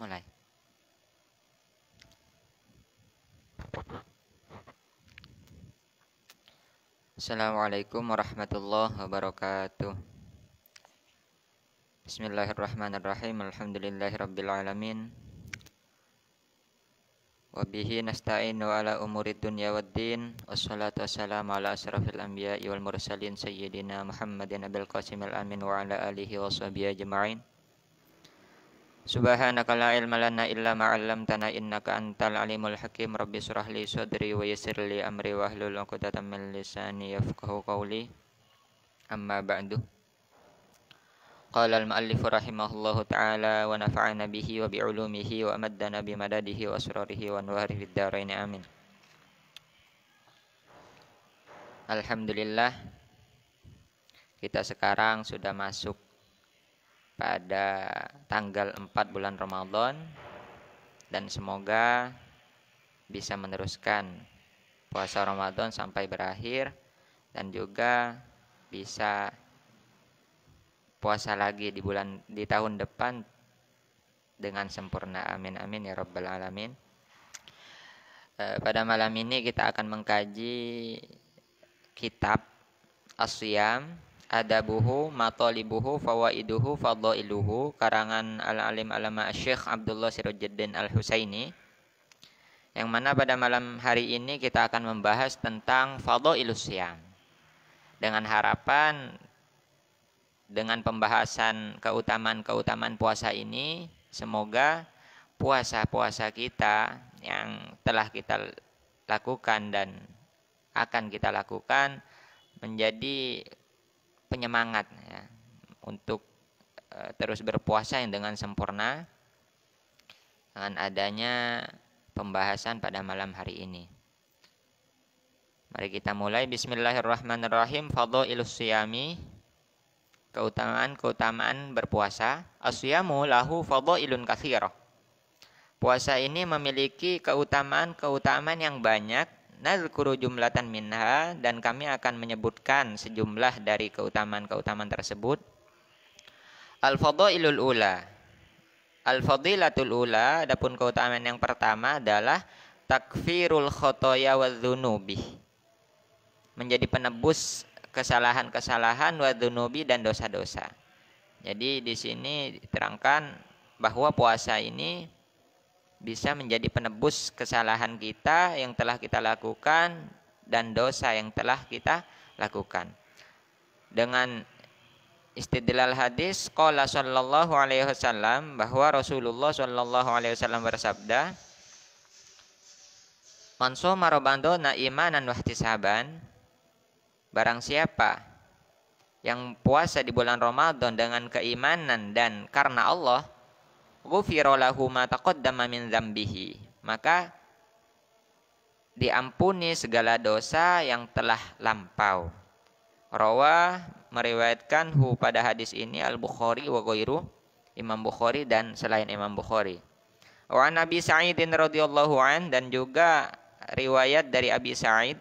Mulai. Assalamualaikum warahmatullahi wabarakatuh. Bismillahirrahmanirrahim. Alhamdulillahirabbil alamin. Wa bihi nasta'inu ala umurid dunya waddin. Wassalatu wassalamu ala asrafil anbiya'i wal mursalin sayyidina Muhammadin abil qasimil amin wa ala alihi wa sahbihi ajma'in. Subhanaka la ilma lana illa ma 'allamtana innaka antal alimul hakim. Rabbi shrah li sadri wa yassir li amri wa hlul 'uqdatam min lisani yafqahu qawli. Amma ba'du. Qala al-mu'allif rahimahullahu ta'ala wa nafa'ana bihi wa bi'ulumihi wa amaddana bimadadihi wa asrarihi wa anwarihi fid dharain amin. Alhamdulillah, kita sekarang sudah masuk pada tanggal 4 bulan Ramadan dan semoga bisa meneruskan puasa Ramadan sampai berakhir dan juga bisa puasa lagi di tahun depan dengan sempurna. Amin amin ya rabbal alamin. Pada malam ini kita akan mengkaji kitab As-Siyam Adabuhu, Matalibuhu, Fawaiduhu, Fadailuhu, karangan Al-Alim Alama Syekh Abdullah Sirajuddin Al-Husaini, yang mana pada malam hari ini kita akan membahas tentang Fadailus Siyam, dengan harapan dengan pembahasan keutamaan-keutamaan puasa ini, semoga puasa-puasa kita yang telah kita lakukan dan akan kita lakukan menjadi penyemangat ya, untuk terus berpuasa yang dengan sempurna dengan adanya pembahasan pada malam hari ini. Mari kita mulai. Bismillahirrahmanirrahim. Fadailus Siyami, keutamaan berpuasa. As-siyamu lahu fadailun katsirah. Puasa ini memiliki keutamaan yang banyak. Nazkuru jumlatan minha, dan kami akan menyebutkan sejumlah dari keutamaan-keutamaan tersebut. Al-fadailul ula. Al-fadilatul ula, adapun keutamaan yang pertama adalah takfirul khotoya wa dzunubi. Menjadi penebus kesalahan-kesalahan wa dzunubi, dan dosa-dosa. Jadi di sini diterangkan bahwa puasa ini bisa menjadi penebus kesalahan kita yang telah kita lakukan dan dosa yang telah kita lakukan. Dengan istidlal hadis qala sallallahu alaihi wasallam, bahwa Rasulullah sallallahu alaihi wasallam bersabda, "Man shoma ramadhana imanan wa ihtisaban," barang siapa yang puasa di bulan Ramadan dengan keimanan dan karena Allah, ghufira lahu ma taqaddama min dzambihi, maka diampuni segala dosa yang telah lampau. Rawa, meriwayatkan pada hadis ini Al-Bukhari wa ghairu, Imam Bukhari dan selain Imam Bukhari. Wa Nabi Sa'idin radhiyallahu an, dan juga riwayat dari Abi Sa'id,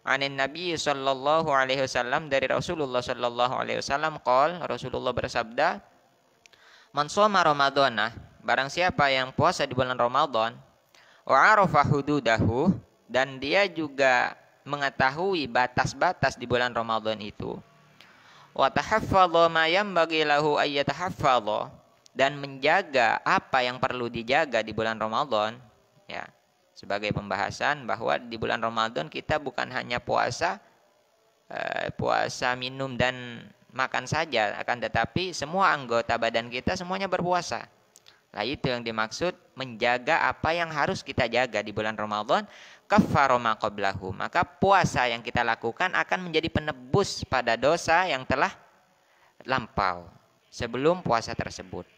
anin Nabi sallallahu alaihi wasallam, dari Rasulullah sallallahu alaihi wasallam, Rasulullah bersabda, "Man shoma ramadhana," barang siapa yang puasa di bulan Ramadan, wa arafa hududahu, dan dia juga mengetahui batas-batas di bulan Ramadan itu, wa tahaffadha ma yanbaghi lahu ay yatahaffadha, dan menjaga apa yang perlu dijaga di bulan Ramadan ya. Sebagai pembahasan bahwa di bulan Ramadan kita bukan hanya puasa minum dan makan saja, akan tetapi semua anggota badan kita semuanya berpuasa. Nah, itu yang dimaksud menjaga apa yang harus kita jaga di bulan Ramadan. Kaffara ma qablahu, maka puasa yang kita lakukan akan menjadi penebus pada dosa yang telah lampau sebelum puasa tersebut.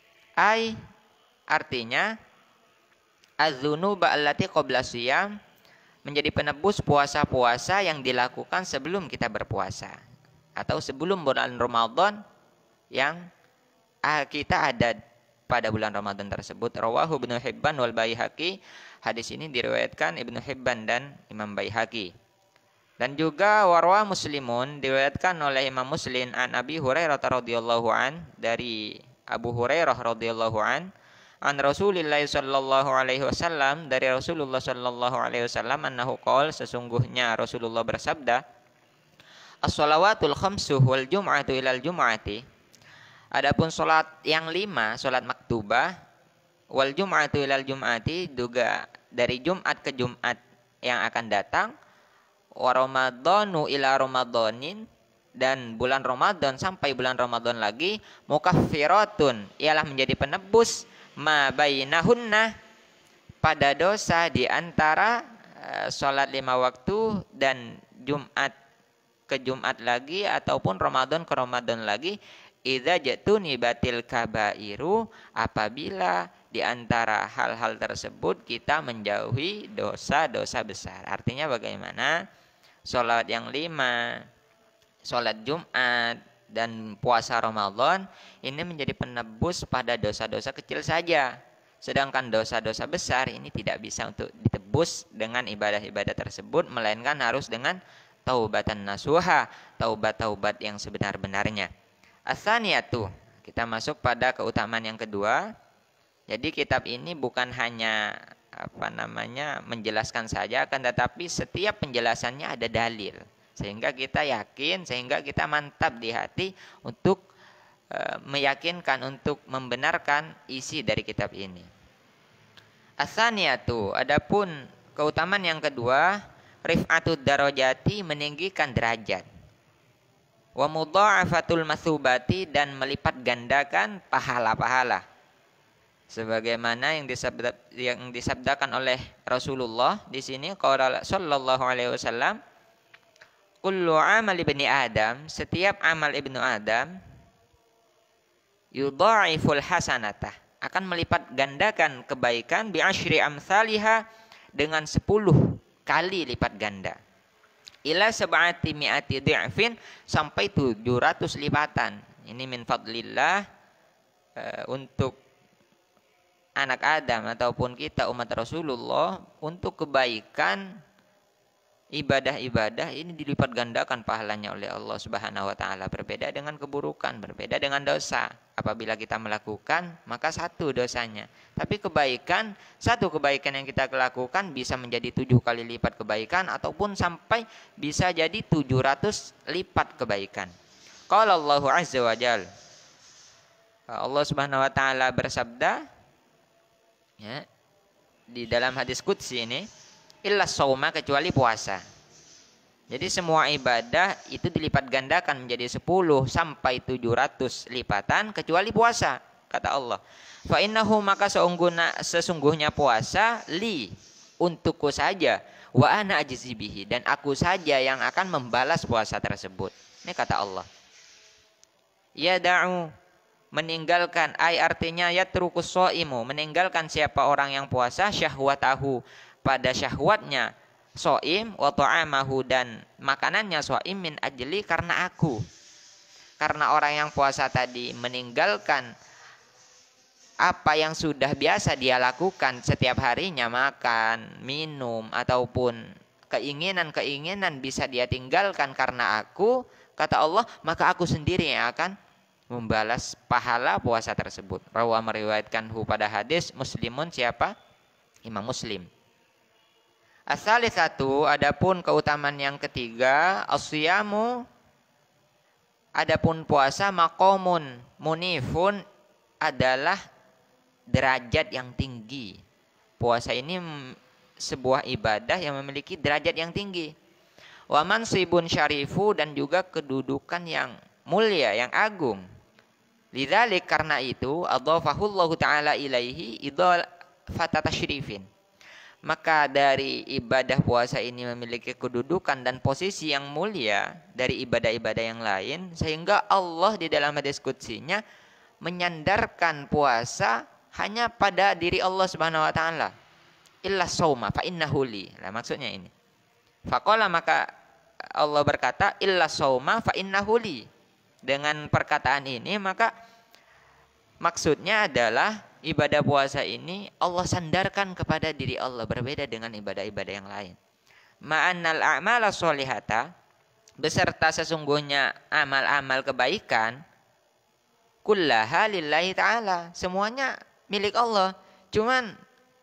Artinya az-dzunuba allati qabla shiyam, menjadi penebus puasa-puasa yang dilakukan sebelum kita berpuasa atau sebelum bulan Ramadan yang kita ada pada bulan Ramadan tersebut. Rawahu Ibnu Hibban wal Baihaqi, hadis ini diriwayatkan Ibnu Hibban dan Imam Baihaqi. Dan juga warwa Muslimun, diriwayatkan oleh Imam Muslim an Abi Hurairah radhiyallahu an, dari Abu Hurairah radhiyallahu an, An Rasulillah sallallahu alaihi wasallam, dari Rasulullah sallallahu alaihi wasallam, annahu qol, sesungguhnya Rasulullah bersabda, as-shalawatul khamsuh wal jum'atu ilal jum'ati, adapun salat yang 5, salat maktubah, wal jum'atu ilal jum'ati, juga dari Jumat ke Jumat yang akan datang, wa ramadhanu ila ramadhanin, dan bulan Ramadan sampai bulan Ramadan lagi, mukaffiratun, ialah menjadi penebus, ma bainahunna, pada dosa di antara salat 5 waktu dan Jumat ke Jumat lagi ataupun Ramadan ke Ramadan lagi, idza jatuni batil kabairu, apabila di antara hal-hal tersebut kita menjauhi dosa-dosa besar. Artinya bagaimana? Salat yang 5, salat Jumat dan puasa Ramadan ini menjadi penebus pada dosa-dosa kecil saja. Sedangkan dosa-dosa besar ini tidak bisa untuk ditebus dengan ibadah-ibadah tersebut, melainkan harus dengan taubatan nasuha, taubat-taubat yang sebenar-benarnya. As-saniyatu, kita masuk pada keutamaan yang kedua. Jadi kitab ini bukan hanya menjelaskan saja, akan tetapi setiap penjelasannya ada dalil, sehingga kita yakin, sehingga kita mantap di hati untuk meyakinkan, untuk membenarkan isi dari kitab ini. As-saniyatu, adapun keutamaan yang kedua, rif'atud darajati, meninggikan derajat, wa mudha'afatul masubati, dan melipat gandakan pahala-pahala. Sebagaimana yang disabdakan oleh Rasulullah di sini, qala sallallahu alaihi wasallam, kullu amal ibni Adam, setiap amal ibnu Adam, yudha'iful hasanatah, akan melipat gandakan kebaikan, bi asyri amsalihah, dengan 10 kali lipat ganda, ila sab'ati mi'ati dhi'fin, sampai 700 lipatan. Ini min fadlillah, untuk anak Adam ataupun kita umat Rasulullah, untuk kebaikan ibadah-ibadah ini dilipat gandakan pahalanya oleh Allah Subhanahu wa taala. Berbeda dengan keburukan, berbeda dengan dosa. Apabila kita melakukan, maka 1 dosanya. Tapi kebaikan, 1 kebaikan yang kita lakukan bisa menjadi 7 kali lipat kebaikan, ataupun sampai bisa jadi 700 lipat kebaikan. Qala Allahu azza wa jalla, Allah Subhanahu wa taala bersabda, ya, di dalam hadis qudsi ini, illa shauma, kecuali puasa. Jadi semua ibadah itu dilipat gandakan menjadi 10 sampai 700 lipatan, kecuali puasa, kata Allah. Fa innahu, maka sesungguhnya puasa, li, untukku saja, wa ana ajzi bihi, dan aku saja yang akan membalas puasa tersebut. Ini kata Allah. Ya da'u, meninggalkan, artinya yatrukus shaimu, meninggalkan siapa orang yang puasa, syahwatahu, pada syahwatnya shaim, wa ta'amahu, dan makanannya shaim, min ajli, karena aku. Karena orang yang puasa tadi meninggalkan apa yang sudah biasa dia lakukan setiap harinya, makan, minum, ataupun keinginan-keinginan bisa dia tinggalkan karena aku, kata Allah, maka aku sendiri yang akan membalas pahala puasa tersebut. Rawa, meriwayatkanhu pada hadis Muslimun, siapa? Imam Muslim. As-salisatu, adapun keutamaan yang ketiga, as-siyamu, adapun puasa, maqamun munifun, adalah derajat yang tinggi. Puasa ini sebuah ibadah yang memiliki derajat yang tinggi. Wa mansibun syarifu, dan juga kedudukan yang mulia, yang agung. Lidzalik, karena itu, adhafahullahu ta'ala ilaihi idhafata tasyrifin. Maka dari ibadah puasa ini memiliki kedudukan dan posisi yang mulia dari ibadah-ibadah yang lain, sehingga Allah di dalam hadis qudsinya menyandarkan puasa hanya pada diri Allah Subhanahu wa taala. Illa shauma fa innahu li. Nah, maksudnya ini. Faqala, maka Allah berkata, illa shauma fa innahu li. Dengan perkataan ini, maka maksudnya adalah ibadah puasa ini Allah sandarkan kepada diri Allah, berbeda dengan ibadah-ibadah yang lain. Ma'annal a'mala sholihata, beserta sesungguhnya amal-amal kebaikan, kullaha lillahi ta'ala, semuanya milik Allah. Cuman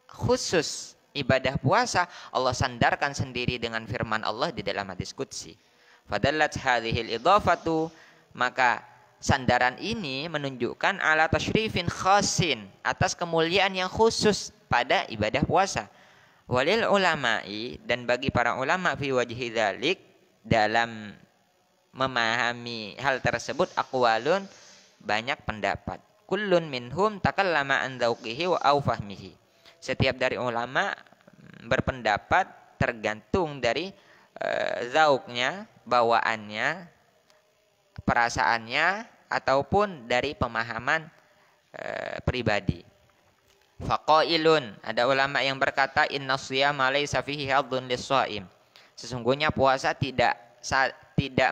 khusus ibadah puasa Allah sandarkan sendiri dengan firman Allah di dalam hadis qudsi. Fadallat hadhil idhafatu, maka sandaran ini menunjukkan ala tasyrifin khasin, atas kemuliaan yang khusus pada ibadah puasa. Walil ulama'i, dan bagi para ulama fi wajhi dzalik, dalam memahami hal tersebut, aqwalun, banyak pendapat. Kullun minhum takallama an dzauqihi wa au fahmihi. Setiap dari ulama berpendapat tergantung dari zauknya, bawaannya, perasaannya, ataupun dari pemahaman pribadi. Faqailun, ada ulama yang berkata inna shiyama laysa fihi hadzun lis-shaim. Sesungguhnya puasa tidak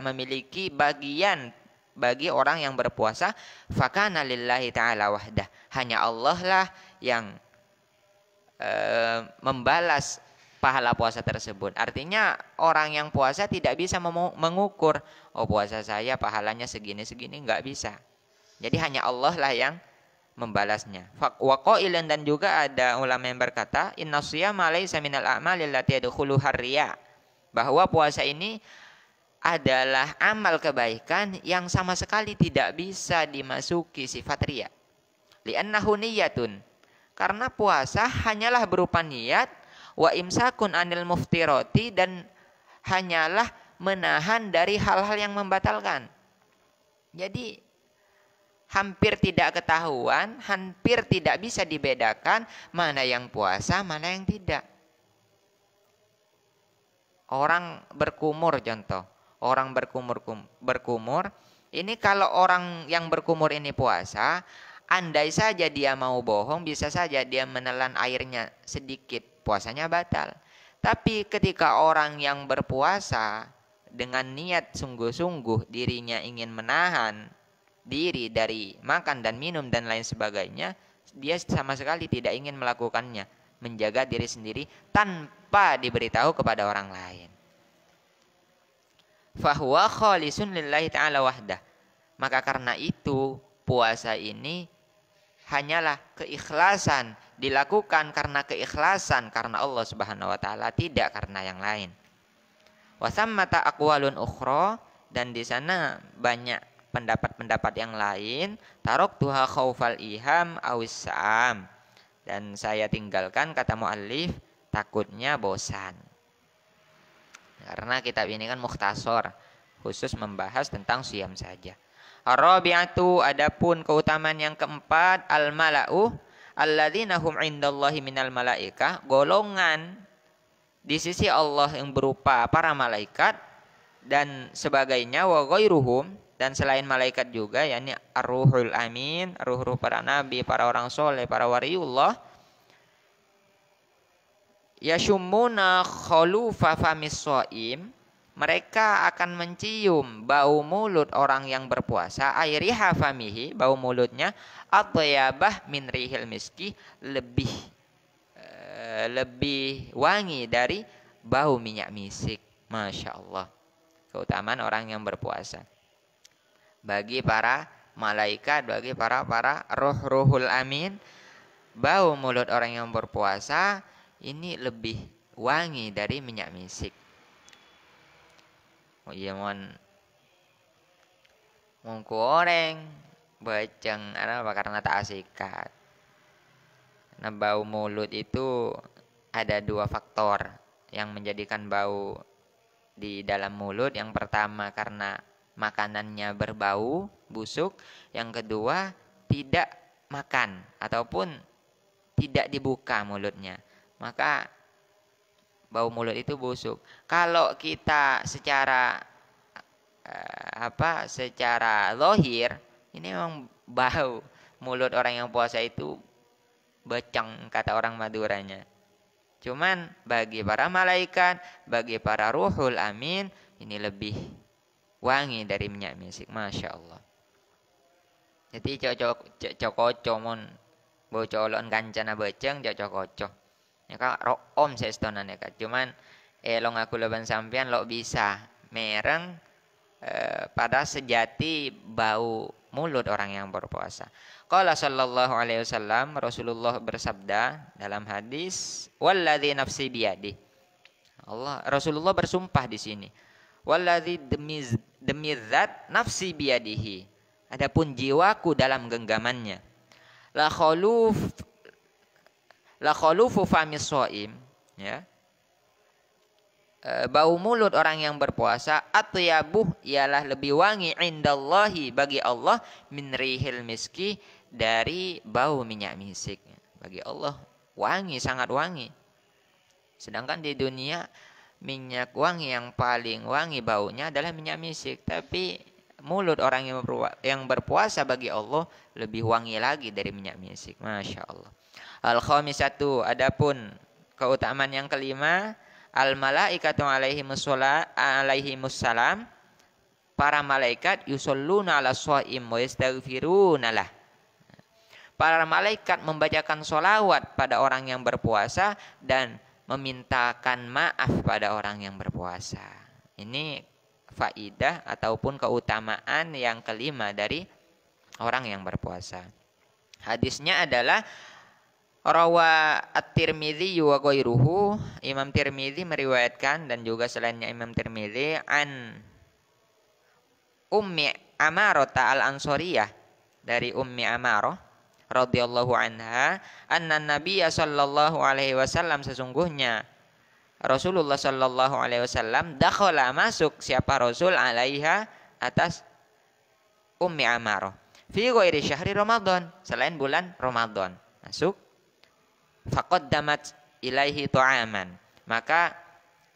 memiliki bagian bagi orang yang berpuasa. Fakana lillahi ta'ala wahdah, hanya Allah lah yang membalas pahala puasa tersebut. Artinya orang yang puasa tidak bisa mengukur, oh puasa saya pahalanya segini-segini, nggak bisa. Jadi hanya Allah lah yang membalasnya. Wa qailan, dan juga ada ulama yang berkata inna shiyama laysa minal a'mali allati yadkhuluha riya, bahwa puasa ini adalah amal kebaikan yang sama sekali tidak bisa dimasuki sifat riya. Li'annahu niyatun, karena puasa hanyalah berupa niat, wa imsakun anil muftirati, dan hanyalah menahan dari hal-hal yang membatalkan. Jadi hampir tidak ketahuan, hampir tidak bisa dibedakan mana yang puasa, mana yang tidak. Orang berkumur contoh, orang berkumur, ini kalau orang yang berkumur ini puasa, andai saja dia mau bohong, bisa saja dia menelan airnya sedikit, puasanya batal. Tapi ketika orang yang berpuasa dengan niat sungguh-sungguh dirinya ingin menahan diri dari makan dan minum dan lain sebagainya, dia sama sekali tidak ingin melakukannya, menjaga diri sendiri tanpa diberitahu kepada orang lain. Fahuwa khalisun lillahi ta'ala wahdah, maka karena itu puasa ini hanyalah keikhlasan, dilakukan karena keikhlasan karena Allah Subhanahu wa taala, tidak karena yang lain. Wa tsammata aqwalun ukhra, dan di sana banyak pendapat-pendapat yang lain. Taraktuha khaufal iham awis sa'am, dan saya tinggalkan, kata muallif, takutnya bosan. Karena kitab ini kan mukhtasar, khusus membahas tentang siyam saja. Ar-rabi'atu, adapun keutamaan yang keempat, al-mala'u alladzina hum 'indallahi minal malaikah, golongan di sisi Allah yang berupa para malaikat dan sebagainya, wa ghairuhum, dan selain malaikat juga, yakni ar-ruhul amin, ruh-ruh para nabi, para orang soleh, para waliullah, yashummuna khulufa famis shaim, mereka akan mencium bau mulut orang yang berpuasa, ayriha famihi, bau mulutnya, atyabah min rihil miski, lebih wangi dari bau minyak misik. Masya Allah, keutamaan orang yang berpuasa. Bagi para malaikat, bagi para ruh-ruhul amin, bau mulut orang yang berpuasa ini lebih wangi dari minyak misik. Oh iya, mohon goreng beceng apa karena tak asikat. Nah, bau mulut itu ada dua faktor yang menjadikan bau di dalam mulut. Yang pertama karena makanannya berbau busuk, yang kedua tidak makan ataupun tidak dibuka mulutnya, maka bau mulut itu busuk. Kalau kita secara secara zahir, ini memang bau mulut orang yang puasa itu beceng, kata orang Maduranya. Cuman bagi para malaikat, bagi para ruhul amin, ini lebih wangi dari minyak misik. Masya Allah. Jadi cocok mon bau colon kancana beceng cocok. Ya kak om saya setonan ya kak. Cuman long aku leban sampean lo bisa mereng pada sejati bau mulut orang yang berpuasa. Qala sallallahu alaihi wasallam, Rasulullah bersabda dalam hadis, walladzi nafsi biyadi. Rasulullah bersumpah di sini. Walladzi demi zat nafsi biyadihi. Adapun jiwaku dalam genggamannya. La khalufu famis shaim, ya. Bau mulut orang yang berpuasa atyabuh ialah lebih wangi indallahi bagi Allah min rihil miski dari bau minyak misik. Bagi Allah wangi, sangat wangi. Sedangkan di dunia minyak wangi yang paling wangi baunya adalah minyak misik, tapi mulut orang yang berpuasa bagi Allah lebih wangi lagi dari minyak misik. Masya Allah. Al-khamisatu, adapun keutamaan yang kelima, al-malaikatu alaihimussalam, para malaikat yusalluna ala shaim wa yastaghfiruna lah. Para malaikat membacakan sholawat pada orang yang berpuasa dan memintakan maaf pada orang yang berpuasa. Ini faidah ataupun keutamaan yang kelima dari orang yang berpuasa. Hadisnya adalah rawa at-Tirmidzi wa ghairuhu, Imam Tirmidzi meriwayatkan dan juga selainnya Imam Tirmidzi an Ummi Amarah al-Ansariyah, dari Ummi Amarah radhiyallahu anha, anna Nabiyya sallallahu alaihi wasallam, sesungguhnya Rasulullah sallallahu alaihi wasallam, dakhala masuk siapa Rasul alaiha atas Ummi Amarah fi ghairi syahri Ramadan, selain bulan Ramadan masuk. Faqaddamat ilaihi ta'aman, maka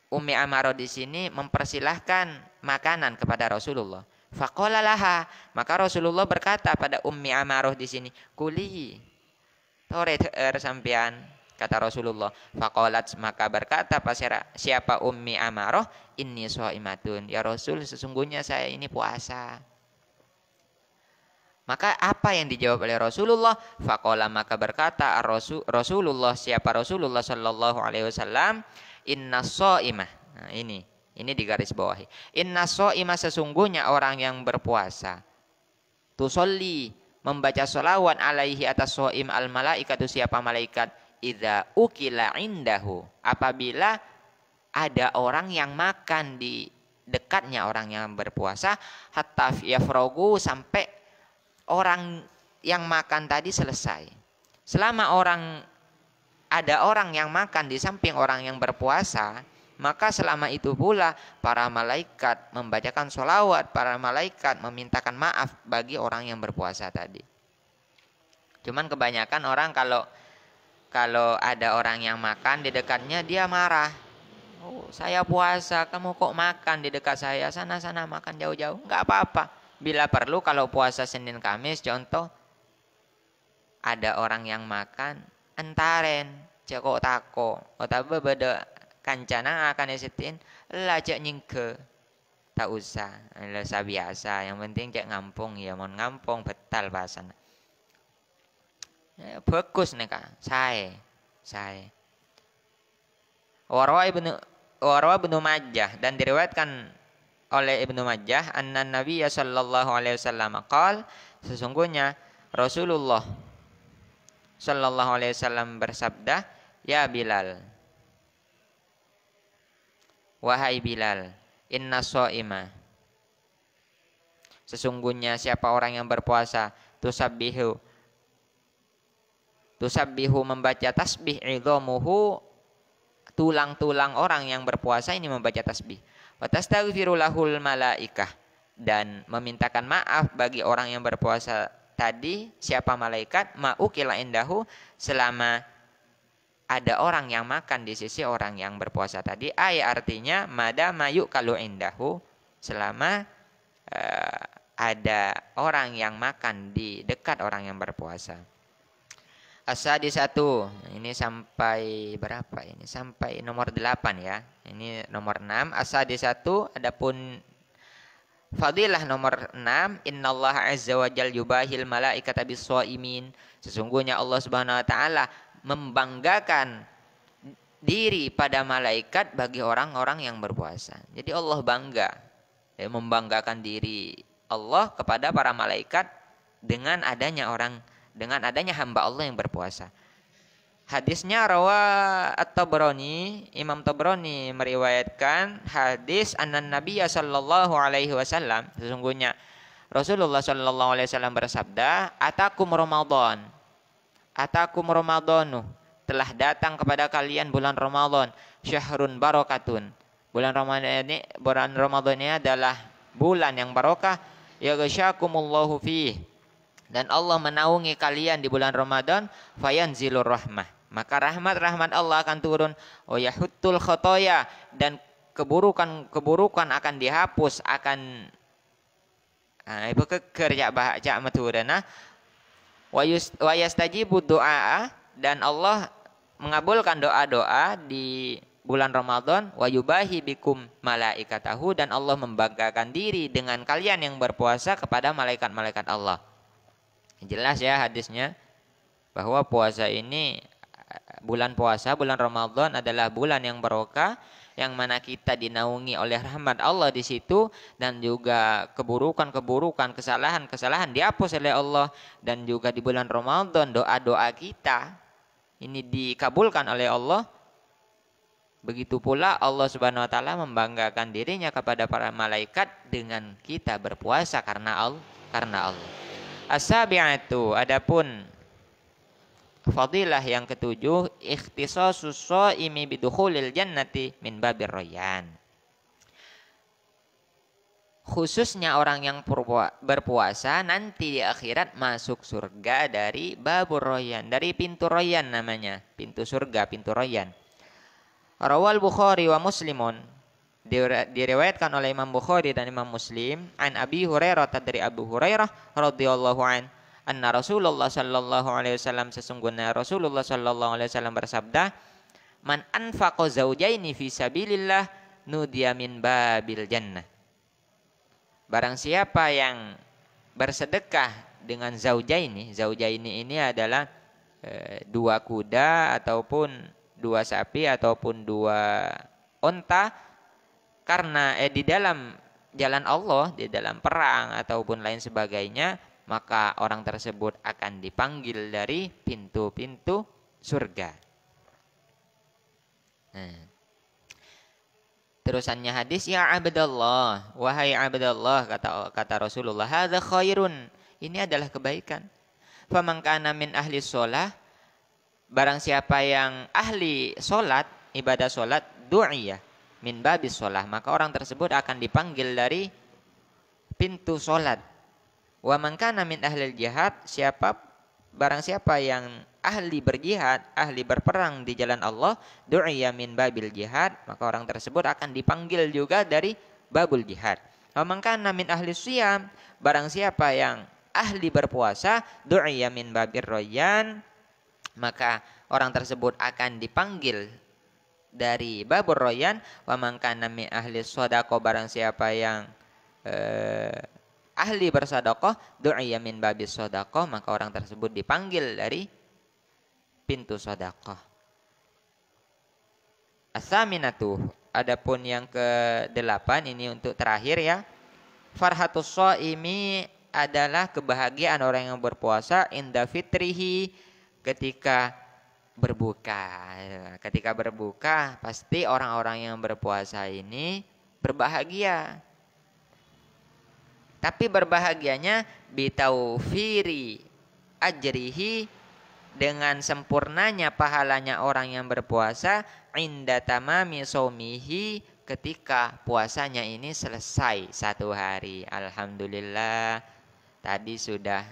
Ummi Amarah di sini mempersilahkan makanan kepada Rasulullah. Faqala laha, maka Rasulullah berkata pada Ummi Amarah di sini, kuli tore sampean, kata Rasulullah. Faqalat, maka berkata siapa Ummi Amarah, inni shaimatun, ya Rasul sesungguhnya saya ini puasa. Maka apa yang dijawab oleh Rasulullah? Faqala, maka berkata Rasulullah, siapa Rasulullah sallallahu alaihi wasallam, inna shaimah. Nah, ini digaris bawahi. Inna shaimah, sesungguhnya orang yang berpuasa, tusolli, membaca sholawat alaihi atas shaim al malaikatu, siapa malaikat, idza ukila indahu, apabila ada orang yang makan di dekatnya orang yang berpuasa, hatta yafrogu, sampai orang yang makan tadi selesai. Selama ada orang yang makan di samping orang yang berpuasa, maka selama itu pula para malaikat membacakan sholawat, para malaikat memintakan maaf bagi orang yang berpuasa tadi. Cuman kebanyakan orang kalau ada orang yang makan di dekatnya, dia marah. Oh, saya puasa, kamu kok makan di dekat saya? Sana-sana makan jauh-jauh. Enggak apa-apa. Bila perlu kalau puasa Senin Kamis contoh, ada orang yang makan, entaren cekok tako, otaba beda kancana akan esetin, lah cek nyingke, tak usah, lah biasa, yang penting cek ngampung, ya mau ngampung betal bahasan. Ya, bagus nih kak, saya. Warwa ibnu Majah, dan diriwayatkan oleh Ibnu Majah, anna Nabiyya sallallahu alaihi wasallam qala, sesungguhnya Rasulullah sallallahu alaihi wasallam bersabda, ya Bilal, wahai Bilal, inna shaima, sesungguhnya siapa orang yang berpuasa, tusabbihu membaca tasbih, idhamuhu, tulang-tulang orang yang berpuasa ini membaca tasbih. Watastaghfiru lahul malaikah, dan memintakan maaf bagi orang yang berpuasa tadi, siapa malaikat, ma'ukila indahu, selama ada orang yang makan di sisi orang yang berpuasa tadi. Artinya madama yukalu indahu, selama ada orang yang makan di dekat orang yang berpuasa. As-sadisatu, ini sampai berapa ini? Sampai nomor 8 ya. Ini nomor 6. As-sadisatu, adapun fadilah nomor 6, innallaha azza wa jalla yubahil malaikata bis-shaimin. Sesungguhnya Allah Subhanahu wa taala membanggakan diri pada malaikat bagi orang-orang yang berpuasa. Jadi Allah bangga, membanggakan diri Allah kepada para malaikat dengan adanya hamba Allah yang berpuasa. Hadisnya rawa At-Tabrani, Imam Tabrani meriwayatkan hadis annan Nabiya sallallahu alaihi wasallam, sesungguhnya Rasulullah sallallahu alaihi wasallam bersabda, atakum Ramadanu, telah datang kepada kalian bulan Ramadan, syahrun barakatun. Bulan Ramadan ini adalah bulan yang barokah, yaghsyakumullahu fihi, dan Allah menaungi kalian di bulan Ramadan, fayanzilur rahmah, maka rahmat Allah akan turun, yahuttul khotoya, dan keburukan akan dihapus, akan ibu kerja baca maturana, wa yastajibu doa, dan Allah mengabulkan doa-doa di bulan Ramadan, wa yubahi bikum malaikatahu, dan Allah membanggakan diri dengan kalian yang berpuasa kepada malaikat-malaikat Allah. Jelas ya hadisnya bahwa puasa ini, bulan Ramadan adalah bulan yang barokah, yang mana kita dinaungi oleh rahmat Allah di situ, dan juga keburukan, kesalahan dihapus oleh Allah, dan juga di bulan Ramadan doa-doa kita ini dikabulkan oleh Allah. Begitu pula Allah Subhanahu wa taala membanggakan dirinya kepada para malaikat dengan kita berpuasa karena Allah. As-sabi'atu, adapun fadilah yang ketujuh, ikhtisasus shaimi bidukhulil jannati min babir rayyan. Khususnya orang yang berpuasa nanti di akhirat masuk surga dari babur rayyan, dari pintu rayyan namanya, pintu surga, pintu rayyan. Rawal Bukhari wa Muslimun, diriwayatkan oleh Imam Bukhari dan Imam Muslim, an Abi Hurairah, dari Abu Hurairah radhiyallahu an, anna Rasulullah sallallahu alaihi wasallam, sesungguhnya Rasulullah sallallahu alaihi wasallam bersabda, man anfaqa zaujaini fi sabilillah nudiya min babil jannah. Barang siapa yang bersedekah dengan zaujaini ini adalah dua kuda ataupun dua sapi ataupun dua onta, karena di dalam jalan Allah, di dalam perang ataupun lain sebagainya, maka orang tersebut akan dipanggil dari pintu-pintu surga. Terusannya hadis, ya abdallah, wahai abdallah, kata Rasulullah, hadza khairun, ini adalah kebaikan. Faman kana min ahli sholah, barang siapa yang ahli sholat, ibadah sholat, du'iyah min babis sholah, maka orang tersebut akan dipanggil dari pintu sholat. Wa man kana min ahlil jihad, barang siapa yang ahli berjihad, ahli berperang di jalan Allah, du'iya min babil jihad, maka orang tersebut akan dipanggil juga dari babul jihad. Wa man kana min ahli siyam, barang siapa yang ahli berpuasa, du'iya min babir rayyan, maka orang tersebut akan dipanggil dari babur rayyan. Wa man kana min ahli shadaqah, barang siapa yang ahli bersedekah, du'iya min babis shadaqah, maka orang tersebut dipanggil dari pintu sedekah. As-saminatu, adapun yang ke-8, ini untuk terakhir ya. Farhatus shaimi adalah kebahagiaan orang yang berpuasa inda fitrihi, ketika berbuka. Ketika berbuka pasti orang-orang yang berpuasa ini berbahagia. Tapi berbahagianya bitaufiri ajrihi, dengan sempurnanya pahalanya orang yang berpuasa, inda tamami saumihi, ketika puasanya ini selesai 1 hari. Alhamdulillah, tadi sudah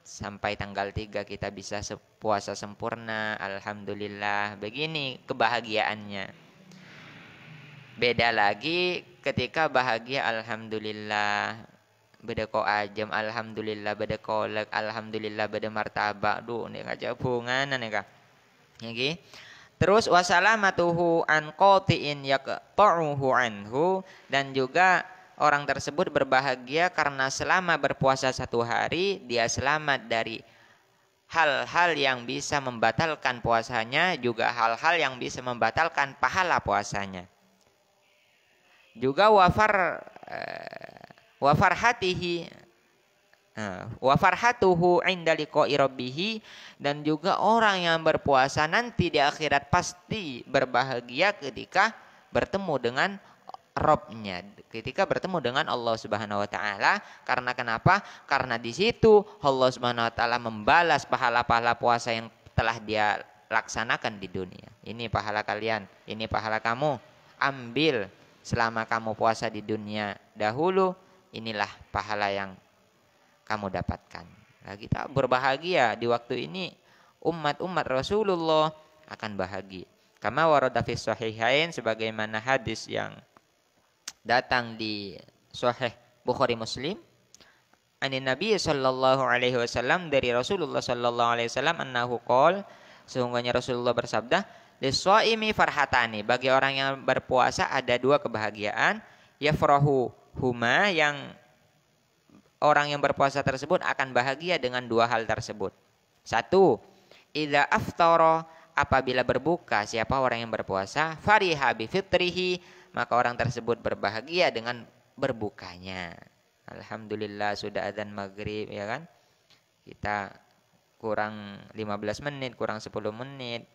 sampai tanggal 3 kita bisa puasa sempurna. Alhamdulillah, begini kebahagiaannya. Beda lagi ketika bahagia, alhamdulillah, beda ko ajam, alhamdulillah, beda kolek, alhamdulillah, beda martabak, nih aja hubungan nih kak. Oke. Terus wasalamatuhu an qatiin yaqta'uhu anhu, dan juga orang tersebut berbahagia karena selama berpuasa 1 hari dia selamat dari hal-hal yang bisa membatalkan puasanya, juga hal-hal yang bisa membatalkan pahala puasanya. Juga wafar hatihi, Wa farhatuhu inda liqa'i rabbih, dan juga orang yang berpuasa nanti di akhirat pasti berbahagia ketika bertemu dengan Robnya, ketika bertemu dengan Allah Subhanahu wa taala. Karena kenapa? Karena di situ Allah Subhanahu wa taala membalas pahala-pahala puasa yang telah dia laksanakan di dunia. Ini pahala kalian, ini pahala kamu. Ambil selama kamu puasa di dunia dahulu, inilah pahala yang kamu dapatkan. Nah, kita berbahagia di waktu ini, umat-umat Rasulullah akan bahagia. Kama warada fi sahihain, sebagaimana hadis yang datang di Sahih Bukhari Muslim, anin Nabi sallallahu alaihi wasallam, dari Rasulullah sallallahu alaihi wasallam, annahu qol, sesungguhnya Rasulullah bersabda, lis-shaimi farhatani, bagi orang yang berpuasa ada dua kebahagiaan, yafrahu huma, yang orang yang berpuasa tersebut akan bahagia dengan dua hal tersebut. Satu, idza aftara, apabila berbuka siapa orang yang berpuasa, fariha bi fitrihi, maka orang tersebut berbahagia dengan berbukanya. Alhamdulillah sudah adzan maghrib, ya kan? Kita kurang 15 menit, kurang 10 menit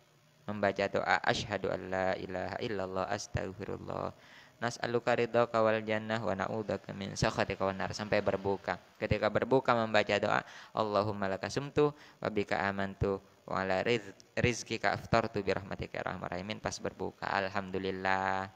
membaca doa asyhadu alla ilaha illallah astaghfirullah nas'aluka ridhaka wal jannah wa na'udzaka min sakhatika wan nar, sampai berbuka. Ketika berbuka membaca doa Allahumma laka sumtu wa bika amantu wa ala rizqika aftartu bi rahmatika ya arhamar rahimin. Pas berbuka alhamdulillah,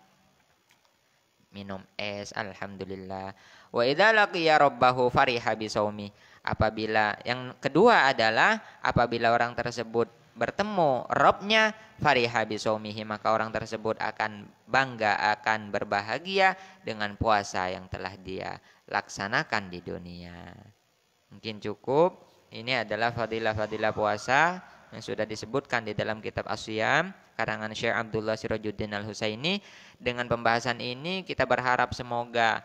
minum es alhamdulillah. Wa idza laqiya rabbahu fariha bi shaumi, apabila yang kedua adalah apabila orang tersebut bertemu Rabbnya, fariha bi shaumihi, maka orang tersebut akan bangga, akan berbahagia dengan puasa yang telah dia laksanakan di dunia. Mungkin cukup. Ini adalah fadilah-fadilah puasa yang sudah disebutkan di dalam kitab As-Shiyam karangan Syekh Abdullah Sirajuddin Al-Husaini. Dengan pembahasan ini kita berharap semoga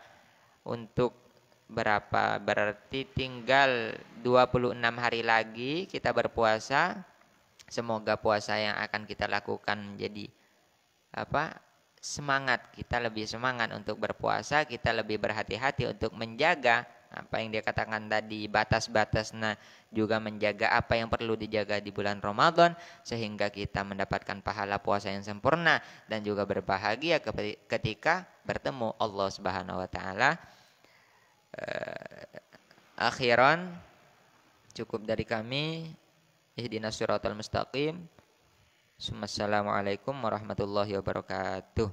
untuk berarti tinggal 26 hari lagi kita berpuasa. Semoga puasa yang akan kita lakukan menjadi semangat, kita lebih semangat untuk berpuasa, kita lebih berhati-hati untuk menjaga apa yang dia katakan tadi, batas-batas, juga menjaga apa yang perlu dijaga di bulan Ramadan, sehingga kita mendapatkan pahala puasa yang sempurna dan juga berbahagia ketika bertemu Allah Subhanahu wa taala. Akhiran, cukup dari kami. Ihdinas siratal mustaqim. Assalamualaikum warahmatullahi wabarakatuh.